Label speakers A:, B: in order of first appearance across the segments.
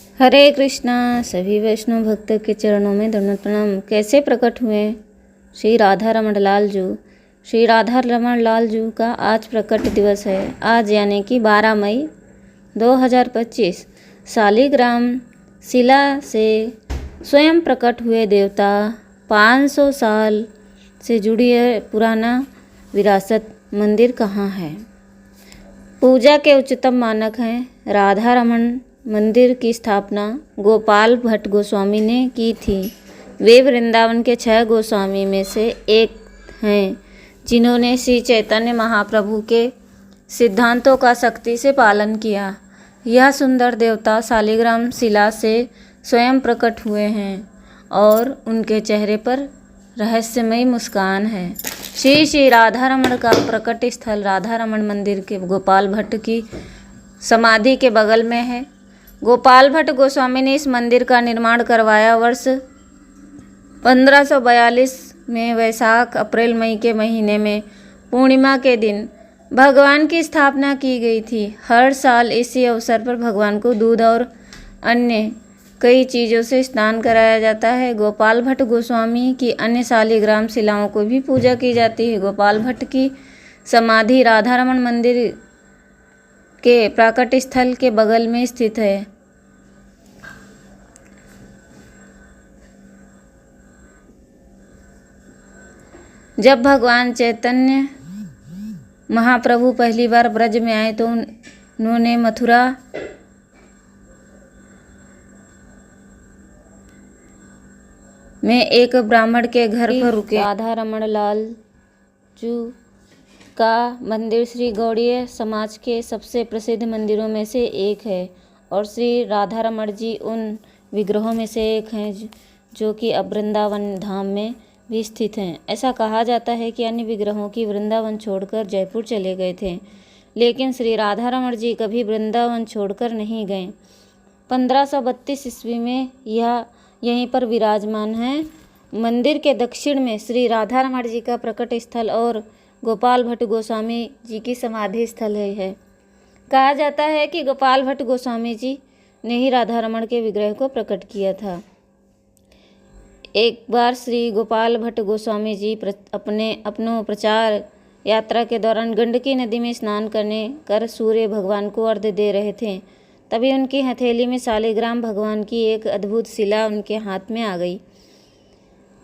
A: हरे कृष्णा। सभी वैष्णव भक्तों के चरणों में दंडवत प्रणाम। कैसे प्रकट हुए श्री राधा रमण लाल जू। श्री राधा रमण लाल जू का आज प्रकट दिवस है। आज यानी कि 12 मई 2025 शालिग्राम शिला से स्वयं प्रकट हुए देवता 500 साल से जुड़ी है पुराना विरासत मंदिर कहाँ है। पूजा के उच्चतम मानक हैं। राधा रमण मंदिर की स्थापना गोपाल भट्ट गोस्वामी ने की थी। वे वृंदावन के 6 गोस्वामी में से एक हैं जिन्होंने श्री चैतन्य महाप्रभु के सिद्धांतों का सख्ती से पालन किया। यह सुंदर देवता शालिग्राम शिला से स्वयं प्रकट हुए हैं और उनके चेहरे पर रहस्यमयी मुस्कान है। श्री श्री राधा रमण का प्रकट स्थल राधा रमण मंदिर के गोपाल भट्ट की समाधि के बगल में है। गोपाल भट्ट गोस्वामी ने इस मंदिर का निर्माण करवाया। वर्ष 1542 में वैशाख अप्रैल मई के महीने में पूर्णिमा के दिन भगवान की स्थापना की गई थी। हर साल इसी अवसर पर भगवान को दूध और अन्य कई चीज़ों से स्नान कराया जाता है। गोपाल भट्ट गोस्वामी की अन्य शालिग्राम शिलाओं को भी पूजा की जाती है। गोपाल भट्ट की समाधि राधा रमण मंदिर के प्राकट स्थल के बगल में स्थित है। जब भगवान चैतन्य महाप्रभु पहली बार ब्रज में आए तो उन्होंने मथुरा में एक ब्राह्मण के घर पर रुके। राधा रमण लाल जू का मंदिर श्री गौड़ीय समाज के सबसे प्रसिद्ध मंदिरों में से एक है और श्री राधा रमण जी उन विग्रहों में से एक हैं जो कि अब वृंदावन धाम में भी स्थित हैं। ऐसा कहा जाता है कि अन्य विग्रहों की वृंदावन छोड़कर जयपुर चले गए थे, लेकिन श्री राधा रमण जी कभी वृंदावन छोड़कर नहीं गए। 1532 ईस्वी में यह यहीं पर विराजमान है। मंदिर के दक्षिण में श्री राधा रमण जी का प्रकट स्थल और गोपाल भट्ट गोस्वामी जी की समाधि स्थल है। कहा जाता है कि गोपाल भट्ट गोस्वामी जी ने ही राधा रमण के विग्रह को प्रकट किया था। एक बार श्री गोपाल भट्ट गोस्वामी जी अपनों प्रचार यात्रा के दौरान गंडकी नदी में स्नान करने कर सूर्य भगवान को अर्घ्य दे रहे थे। तभी उनकी हथेली में शालिग्राम भगवान की एक अद्भुत शिला उनके हाथ में आ गई।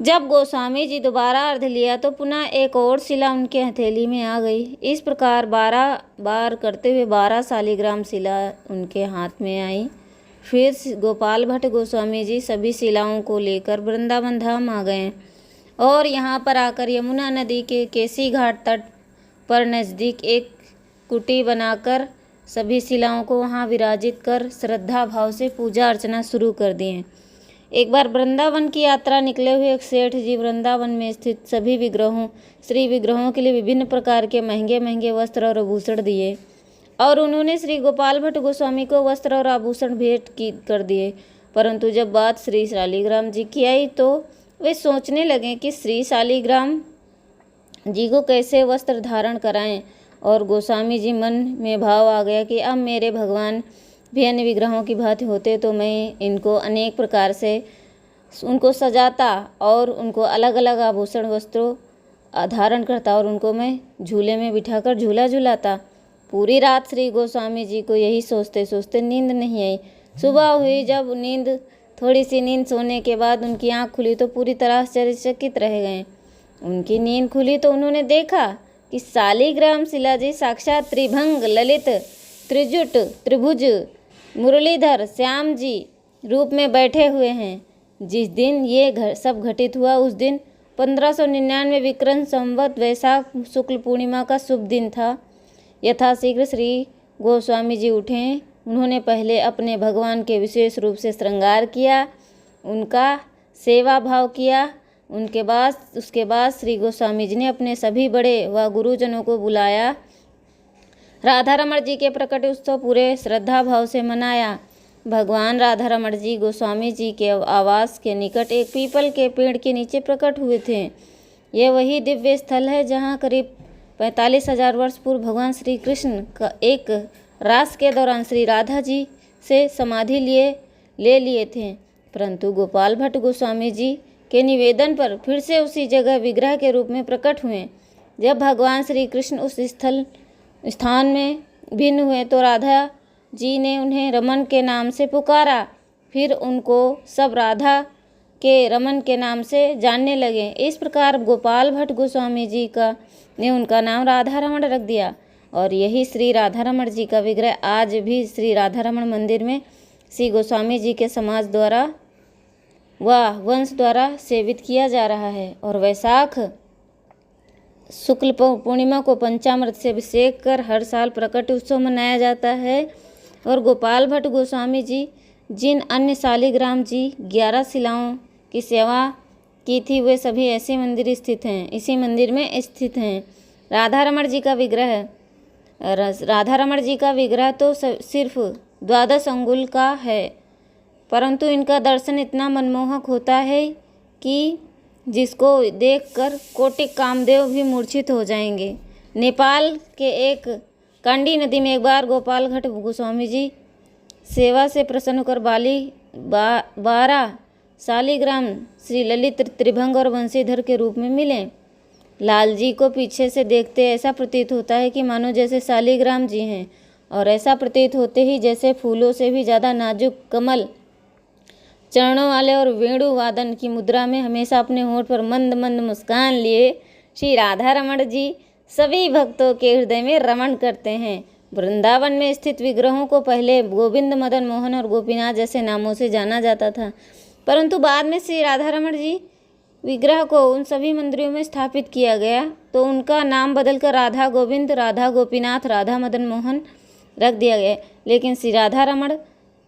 A: जब गोस्वामी जी दोबारा अर्घ्य लिया तो पुनः एक और शिला उनके हथेली में आ गई। इस प्रकार 12 बार करते हुए 12 शालिग्राम शिला उनके हाथ में आई। फिर गोपाल भट्ट गोस्वामी जी सभी शिलाओं को लेकर वृंदावन धाम आ गए और यहाँ पर आकर यमुना नदी के केसी घाट तट पर नज़दीक एक कुटी बनाकर सभी शिलाओं को वहाँ विराजित कर श्रद्धा भाव से पूजा अर्चना शुरू कर दिए। एक बार वृंदावन की यात्रा निकले हुए एक सेठ जी वृंदावन में स्थित सभी श्री विग्रहों के लिए विभिन्न प्रकार के महंगे महंगे वस्त्र और आभूषण दिए और उन्होंने श्री गोपाल भट्ट गोस्वामी को वस्त्र और आभूषण भेंट कर दिए। परंतु जब बात श्री शालिग्राम जी की आई तो वे सोचने लगे कि श्री शालिग्राम जी को कैसे वस्त्र धारण कराएं और गोस्वामी जी मन में भाव आ गया कि अब मेरे भगवान भी अन्य विग्रहों की भांति होते तो मैं इनको अनेक प्रकार से उनको सजाता और उनको अलग अलग आभूषण वस्त्रों धारण करता और उनको मैं झूले में बिठाकर झूला झूलाता। पूरी रात श्री गोस्वामी जी को यही सोचते सोचते नींद नहीं आई। सुबह हुई, जब थोड़ी सी नींद सोने के बाद उनकी आँख खुली तो पूरी तरह आश्चर्यचकित रह गए। उनकी नींद खुली तो उन्होंने देखा कि शालिग्राम शिला जी साक्षात त्रिभंग ललित त्रिजुट त्रिभुज मुरलीधर श्याम जी रूप में बैठे हुए हैं। जिस दिन ये सब घटित हुआ उस दिन 1599 विक्रम संवत वैशाख शुक्ल पूर्णिमा का शुभ दिन था। यथाशीघ्र श्री गोस्वामी जी उठे। उन्होंने पहले अपने भगवान के विशेष रूप से श्रृंगार किया, उनका सेवा भाव किया। उसके बाद श्री गोस्वामी जी ने अपने सभी बड़े व गुरुजनों को बुलाया। राधा रमण जी के प्रकट उत्सव पूरे श्रद्धा भाव से मनाया। भगवान राधा रमण जी गोस्वामी जी के आवास के निकट एक पीपल के पेड़ के नीचे प्रकट हुए थे। यह वही दिव्य स्थल है जहाँ करीब 45,000 वर्ष पूर्व भगवान श्री कृष्ण का एक रास के दौरान श्री राधा जी से समाधि लिए ले लिए थे, परंतु गोपाल भट्ट गोस्वामी जी के निवेदन पर फिर से उसी जगह विग्रह के रूप में प्रकट हुए। जब भगवान श्री कृष्ण उस स्थान में भिन्न हुए तो राधा जी ने उन्हें रमन के नाम से पुकारा। फिर उनको सब राधा के रमन के नाम से जानने लगे। इस प्रकार गोपाल भट्ट गोस्वामी जी ने उनका नाम राधा रमण रख दिया और यही श्री राधा रमण जी का विग्रह आज भी श्री राधा रमण मंदिर में श्री गोस्वामी जी के समाज द्वारा व वंश द्वारा सेवित किया जा रहा है। और वैशाख शुक्ल पूर्णिमा को पंचामृत से अभिषेक कर हर साल प्रकट उत्सव मनाया जाता है। और गोपाल भट्ट गोस्वामी जी जिन अन्य शालिग्राम जी 11 शिलाओं की सेवा की थी वे सभी ऐसे मंदिर स्थित हैं, इसी मंदिर में स्थित हैं। राधा रमण जी का विग्रह तो सिर्फ 12 अंगुल का है, परंतु इनका दर्शन इतना मनमोहक होता है कि जिसको देखकर कोटि कामदेव भी मूर्छित हो जाएंगे। नेपाल के एक कांडी नदी में एक बार गोपाल भट्ट गोस्वामी जी सेवा से प्रसन्न होकर 12 शालिग्राम श्री ललित त्रिभंग और बंशीधर के रूप में मिले। लाल जी को पीछे से देखते ऐसा प्रतीत होता है कि मानो जैसे शालिग्राम जी हैं, और ऐसा प्रतीत होते ही जैसे फूलों से भी ज़्यादा नाजुक कमल चरणों वाले और वेणु वादन की मुद्रा में हमेशा अपने होंठ पर मंद मंद मुस्कान लिए श्री राधा रमण जी सभी भक्तों के हृदय में रमण करते हैं। वृंदावन में स्थित विग्रहों को पहले गोविंद, मदन मोहन और गोपीनाथ जैसे नामों से जाना जाता था, परंतु बाद में श्री राधा रमण जी विग्रह को उन सभी मंदिरों में स्थापित किया गया तो उनका नाम बदलकर राधा गोविंद, राधा गोपीनाथ, राधा मदन मोहन रख दिया गया। लेकिन श्री राधा रमण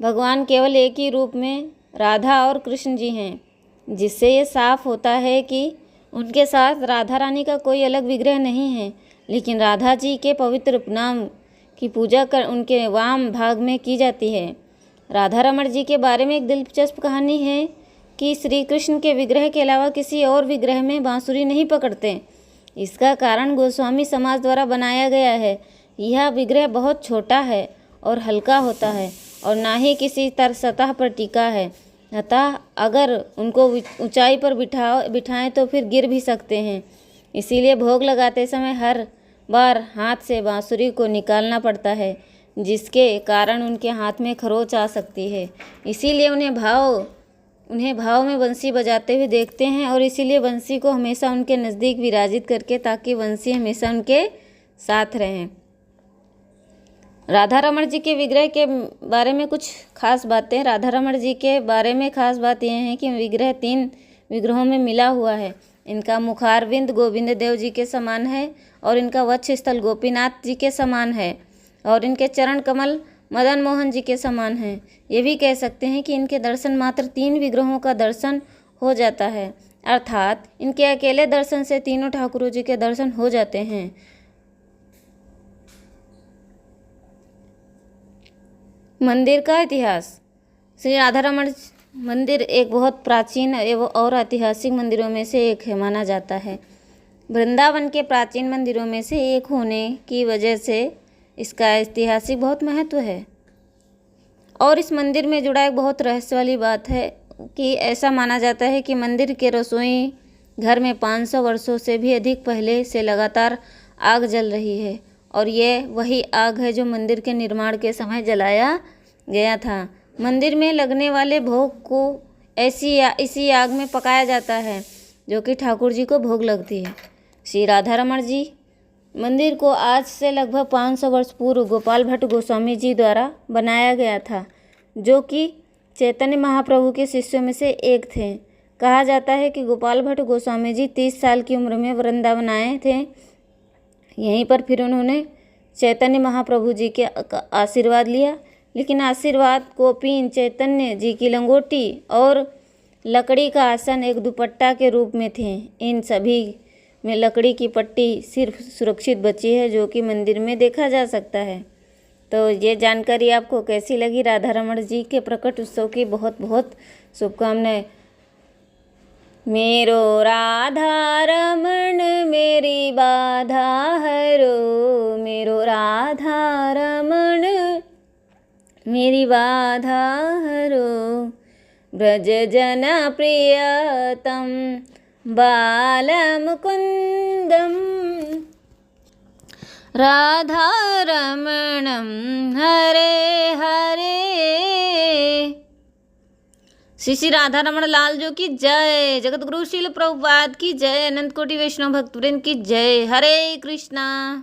A: भगवान केवल एक ही रूप में राधा और कृष्ण जी हैं, जिससे ये साफ होता है कि उनके साथ राधा रानी का कोई अलग विग्रह नहीं है। लेकिन राधा जी के पवित्र नाम की पूजा कर उनके वाम भाग में की जाती है। राधा रमण जी के बारे में एक दिलचस्प कहानी है कि श्री कृष्ण के विग्रह के अलावा किसी और विग्रह में बांसुरी नहीं पकड़ते। इसका कारण गोस्वामी समाज द्वारा बनाया गया है। यह विग्रह बहुत छोटा है और हल्का होता है और ना ही किसी सतह पर टिका है, अतः अगर उनको ऊंचाई पर बिठाएं तो फिर गिर भी सकते हैं। इसीलिए भोग लगाते समय हर बार हाथ से बांसुरी को निकालना पड़ता है, जिसके कारण उनके हाथ में खरोंच आ सकती है। इसीलिए उन्हें भाव में बंसी बजाते हुए देखते हैं और इसीलिए बंसी को हमेशा उनके नज़दीक विराजित करके ताकि बंसी हमेशा उनके साथ रहें। राधा रमण जी के विग्रह के बारे में कुछ खास बातें। राधा रमण जी के बारे में खास बात यह है कि विग्रह 3 विग्रहों में मिला हुआ है। इनका मुखारविंद गोविंद देव जी के समान है और इनका वक्ष स्थल गोपीनाथ जी के समान है और इनके चरण कमल मदन मोहन जी के समान हैं। ये भी कह सकते हैं कि इनके दर्शन मात्र 3 विग्रहों का दर्शन हो जाता है, अर्थात इनके अकेले दर्शन से तीनों ठाकुरों जी के दर्शन हो जाते हैं। मंदिर का इतिहास। श्री राधा रमण मंदिर एक बहुत प्राचीन एवं और ऐतिहासिक मंदिरों में से एक है माना जाता है। वृंदावन के प्राचीन मंदिरों में से एक होने की वजह से इसका ऐतिहासिक बहुत महत्व है। और इस मंदिर में जुड़ा एक बहुत रहस्य वाली बात है कि ऐसा माना जाता है कि मंदिर के रसोई घर में 500 वर्षों से भी अधिक पहले से लगातार आग जल रही है और ये वही आग है जो मंदिर के निर्माण के समय जलाया गया था। मंदिर में लगने वाले भोग को इसी आग में पकाया जाता है जो कि ठाकुर जी को भोग लगती है। श्री राधा रमण जी मंदिर को आज से लगभग 500 वर्ष पूर्व गोपाल भट्ट गोस्वामी जी द्वारा बनाया गया था, जो कि चैतन्य महाप्रभु के शिष्यों में से एक थे। कहा जाता है कि गोपाल भट्ट गोस्वामी जी 30 साल की उम्र में वृंदावन आए थे। यहीं पर फिर उन्होंने चैतन्य महाप्रभु जी के आशीर्वाद लिया, लेकिन आशीर्वाद गोपीन चैतन्य जी की लंगोटी और लकड़ी का आसन एक दुपट्टा के रूप में थे। इन सभी में लकड़ी की पट्टी सिर्फ सुरक्षित बची है जो कि मंदिर में देखा जा सकता है। तो ये जानकारी आपको कैसी लगी? राधा रमण जी के प्रकट उत्सव की बहुत बहुत शुभकामनाएं। मेरो राधा रमण मेरी बाधा हरो, मेरो राधा रमण मेरी बाधा हरो। ब्रज जन प्रियतम बालमुकुन्दं राधारमणं हरे हरे। श्री श्री राधा रमण लाल जो की जय। जगत गुरु श्रील प्रभुपाद की जय। अनंत कोटि वैष्णव भक्तवृंद की जय। हरे कृष्णा।